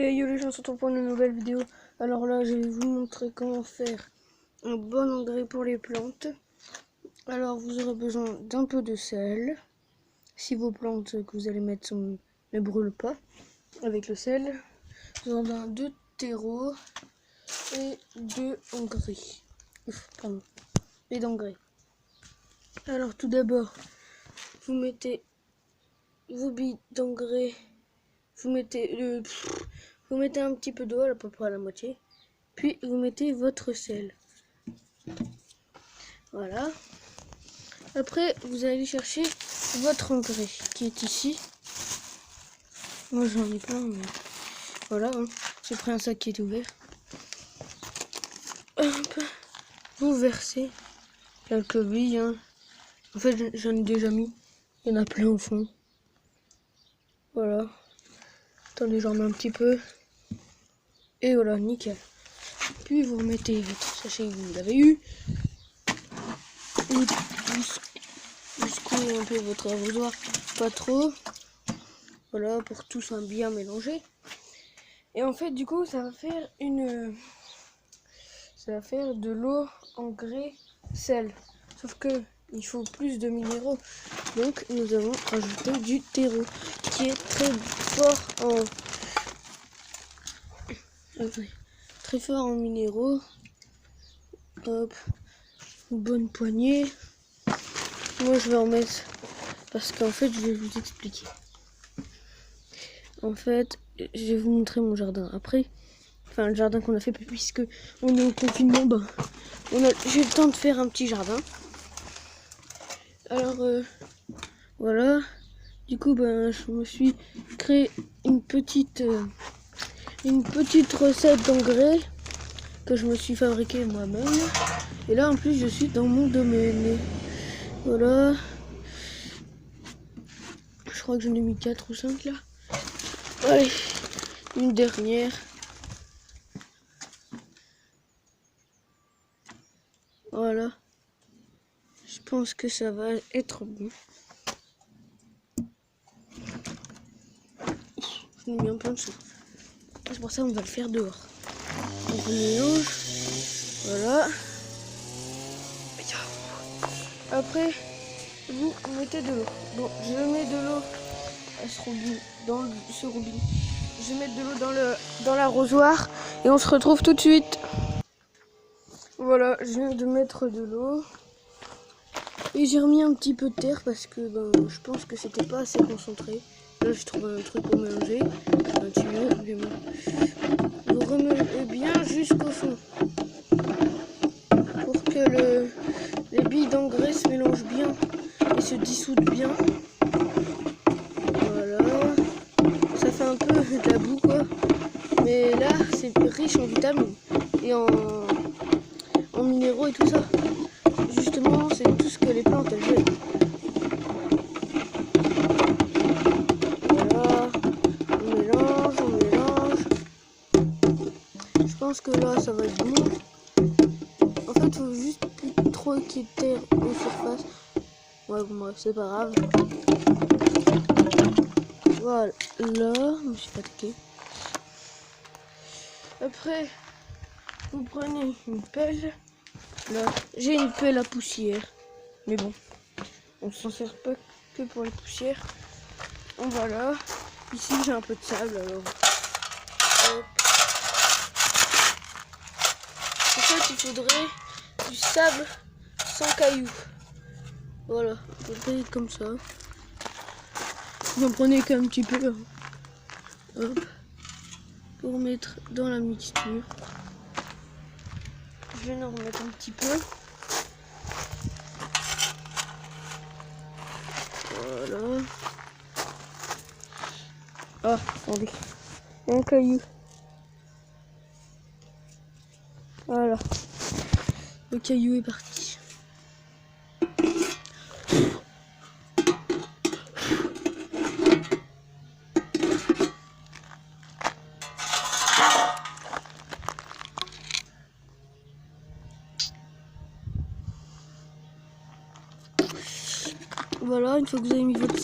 Et yo les gens, on se retrouve pour une nouvelle vidéo. Alors là, je vais vous montrer comment faire un bon engrais pour les plantes. Alors vous aurez besoin d'un peu de sel. Si vos plantes que vous allez mettre ne brûlent pas avec le sel. Vous aurez besoin de terreau et de engrais. Pardon. Et d'engrais. Alors tout d'abord, vous mettez vos billes d'engrais. Vous mettez un petit peu d'eau, à peu près à la moitié. Puis vous mettez votre sel. Voilà. Après, vous allez chercher votre engrais qui est ici. Moi j'en ai plein, mais voilà. Hein. J'ai pris un sac qui est ouvert. Hop. Vous versez quelques billes. Hein. En fait, j'en ai déjà mis. Il y en a plein au fond. Voilà. Attendez, j'en mets un petit peu. Et voilà, nickel. Puis vous remettez votre sachet que vous avez eu. Vous secouez un peu votre arrosoir, pas trop. Voilà, pour que tout soit bien mélangé. Et en fait, du coup, ça va faire de l'eau, engrais, sel. Sauf que il faut plus de minéraux. Donc, nous avons rajouté du terreau qui est très fort en minéraux. Hop, une bonne poignée. Moi, je vais en mettre parce qu'en fait, je vais vous expliquer. En fait, je vais vous montrer mon jardin après. Enfin, le jardin qu'on a fait puisque on est au confinement. Bah, j'ai eu le temps de faire un petit jardin. Alors, voilà. Du coup, ben, je me suis créé une petite recette d'engrais que je me suis fabriquée moi-même. Et là, en plus, je suis dans mon domaine. Voilà. Je crois que j'en ai mis 4 ou 5 là. Allez, une dernière. Voilà. Je pense que ça va être bon. Je l'ai mis un peu en dessous. C'est pour ça qu'on va le faire dehors. Donc on mélange. Voilà. Après, vous mettez de l'eau. Bon, je mets de l'eau à ce robinet, ce robinet. Je vais mettre de l'eau dans l'arrosoir et on se retrouve tout de suite. Voilà, je viens de mettre de l'eau. Et j'ai remis un petit peu de terre parce que je pense que c'était pas assez concentré. Là, j'ai trouvé un truc pour mélanger. Un tuyau, mais bon. Vous remuez bien jusqu'au fond. Pour que les billes d'engrais se mélangent bien et se dissoudent bien. Voilà. Ça fait un peu de la boue, quoi. Mais là, c'est riche en vitamines et en minéraux et tout ça. Justement, c'est tout ce que les plantes elles veulent. Voilà, on mélange. Je pense que là, ça va être bon. En fait, il faut juste plus trop qu'il y ait de terre aux surfaces. Ouais, bon, bref, c'est pas grave. Voilà, je me suis fatigué. Après, vous prenez une pelle. Là, j'ai une pelle à poussière. Mais bon, on s'en sert pas que pour les poussières. Donc voilà. Ici, j'ai un peu de sable, alors. Hop. En fait, il faudrait du sable sans cailloux. Voilà, il faudrait comme ça. Vous en prenez qu'un petit peu. Hein. Hop. Pour mettre dans la mixture. Je vais en remettre un petit peu. Voilà. Ah, attendez. Un caillou. Voilà. Le caillou est parti. Voilà, une fois que vous avez mis votre